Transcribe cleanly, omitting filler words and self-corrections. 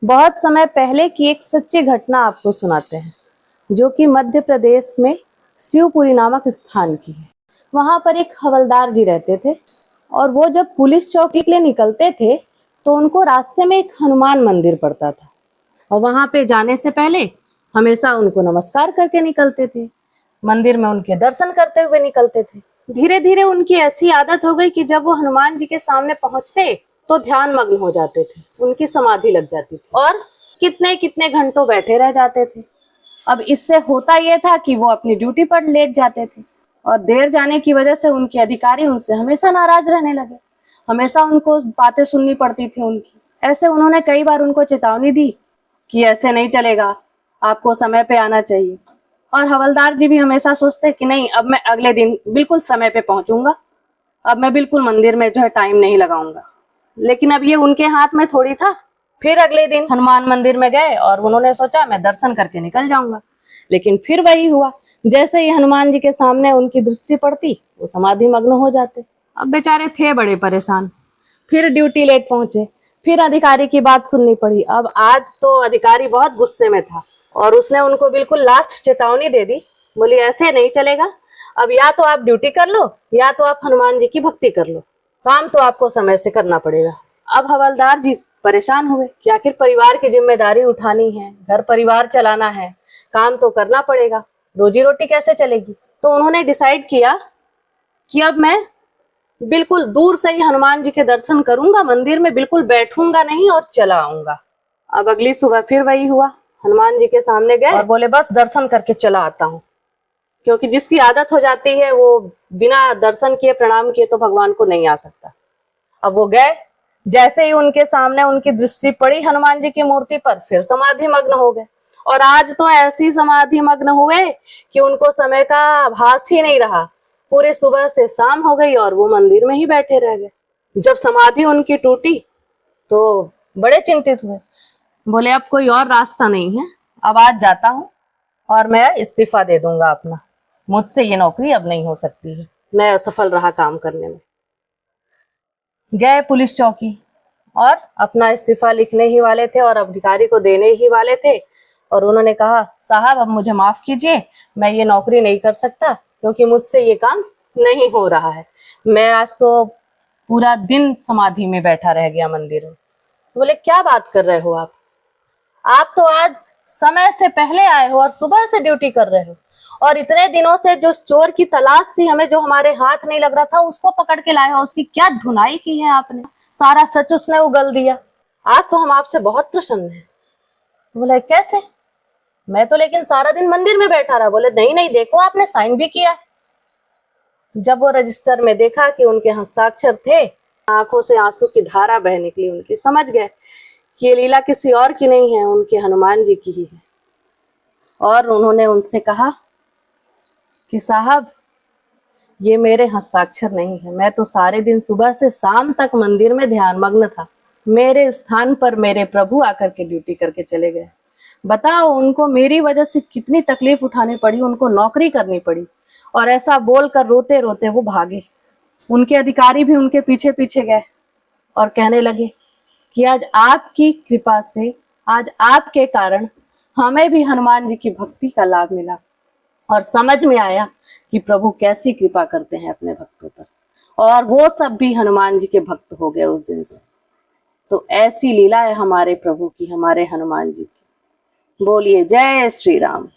बहुत समय पहले की एक सच्ची घटना आपको सुनाते हैं, जो कि मध्य प्रदेश में शिवपुरी नामक स्थान की है। वहां पर एक हवलदार जी रहते थे और वो जब पुलिस चौकी के लिए निकलते थे तो उनको रास्ते में एक हनुमान मंदिर पड़ता था और वहां पे जाने से पहले हमेशा उनको नमस्कार करके निकलते थे। मंदिर में उनके दर्शन करते हुए निकलते थे। धीरे धीरे उनकी ऐसी आदत हो गई कि जब वो हनुमान जी के सामने पहुंचते तो ध्यान मग्न हो जाते थे, उनकी समाधि लग जाती थी और कितने कितने घंटों बैठे रह जाते थे। अब इससे होता यह था कि वो अपनी ड्यूटी पर लेट जाते थे और देर जाने की वजह से उनके अधिकारी उनसे हमेशा नाराज रहने लगे। हमेशा उनको बातें सुननी पड़ती थी उनकी। ऐसे उन्होंने कई बार उनको चेतावनी दी कि ऐसे नहीं चलेगा, आपको समय पे आना चाहिए। और हवलदार जी भी हमेशा सोचते कि नहीं, अब मैं अगले दिन बिल्कुल समय पे पहुंचूंगा, अब मैं बिल्कुल मंदिर में जो है टाइम नहीं लगाऊंगा। लेकिन अब ये उनके हाथ में थोड़ी था। फिर अगले दिन हनुमान मंदिर में गए और उन्होंने सोचा मैं दर्शन करके निकल जाऊंगा। लेकिन फिर वही हुआ, जैसे ही हनुमान जी के सामने उनकी दृष्टि पड़ती वो समाधि मग्न हो जाते। अब बेचारे थे बड़े परेशान। फिर ड्यूटी लेट पहुंचे, फिर अधिकारी की बात सुननी पड़ी। अब आज तो अधिकारी बहुत गुस्से में था और उसने उनको बिल्कुल लास्ट चेतावनी दे दी। बोली ऐसे नहीं चलेगा, अब या तो आप ड्यूटी कर लो या तो आप हनुमान जी की भक्ति कर लो, काम तो आपको समय से करना पड़ेगा। अब हवलदार जी परेशान हुए कि आखिर परिवार की जिम्मेदारी उठानी है, घर परिवार चलाना है, काम तो करना पड़ेगा, रोजी रोटी कैसे चलेगी। तो उन्होंने डिसाइड किया कि अब मैं बिल्कुल दूर से ही हनुमान जी के दर्शन करूंगा, मंदिर में बिल्कुल बैठूंगा नहीं और चला आऊंगा। अब अगली सुबह फिर वही हुआ, हनुमान जी के सामने गए और बोले बस दर्शन करके चला आता हूँ। क्योंकि जिसकी आदत हो जाती है वो बिना दर्शन किए प्रणाम किए तो भगवान को नहीं आ सकता। अब वो गए, जैसे ही उनके सामने उनकी दृष्टि पड़ी हनुमान जी की मूर्ति पर, फिर समाधि मग्न हो गए। और आज तो ऐसी समाधि मग्न हुए कि उनको समय का आभास ही नहीं रहा। पूरे सुबह से शाम हो गई और वो मंदिर में ही बैठे रह गए। जब समाधि उनकी टूटी तो बड़े चिंतित हुए। बोले अब कोई और रास्ता नहीं है, अब आज जाता हूँ और मैं इस्तीफा दे दूंगा अपना, मुझसे ये नौकरी अब नहीं हो सकती है, मैं असफल रहा काम करने में। गए पुलिस चौकी और अपना इस्तीफा लिखने ही वाले थे और अधिकारी को देने ही वाले थे। और उन्होंने कहा साहब अब मुझे माफ कीजिए, मैं ये नौकरी नहीं कर सकता क्योंकि मुझसे ये काम नहीं हो रहा है। मैं आज तो पूरा दिन समाधि में बैठा रह गया मंदिर में। तो बोले क्या बात कर रहे हो आप तो आज समय से पहले आए हो और सुबह से ड्यूटी कर रहे हो और इतने दिनों से जो चोर की तलाश थी हमें, जो हमारे हाथ नहीं लग रहा था, उसको पकड़ के लाए हो। उसकी क्या धुनाई की है आपने, सारा सच उसने उगल दिया। आज तो हम आपसे बहुत प्रसन्न हैं। बोले कैसे, मैं तो लेकिन सारा दिन मंदिर में बैठा रहा। बोले नहीं नहीं, देखो आपने साइन भी किया। जब वो रजिस्टर में देखा कि उनके हस्ताक्षर थे, आंखों से आंसू की धारा बह निकली उनकी। समझ गए कि ये लीला किसी और की नहीं है, उनके हनुमान जी की ही है। और उन्होंने उनसे कहा कि साहब ये मेरे हस्ताक्षर नहीं है, मैं तो सारे दिन सुबह से शाम तक मंदिर में ध्यान मग्न था। मेरे स्थान पर मेरे प्रभु आकर के ड्यूटी करके चले गए। बताओ उनको मेरी वजह से कितनी तकलीफ उठानी पड़ी, उनको नौकरी करनी पड़ी। और ऐसा बोलकर रोते रोते वो भागे। उनके अधिकारी भी उनके पीछे पीछे गए और कहने लगे कि आज आपकी कृपा से, आज आपके कारण हमें भी हनुमान जी की भक्ति का लाभ मिला और समझ में आया कि प्रभु कैसी कृपा करते हैं अपने भक्तों पर। और वो सब भी हनुमान जी के भक्त हो गए उस दिन से। तो ऐसी लीला है हमारे प्रभु की, हमारे हनुमान जी की। बोलिए जय श्री राम।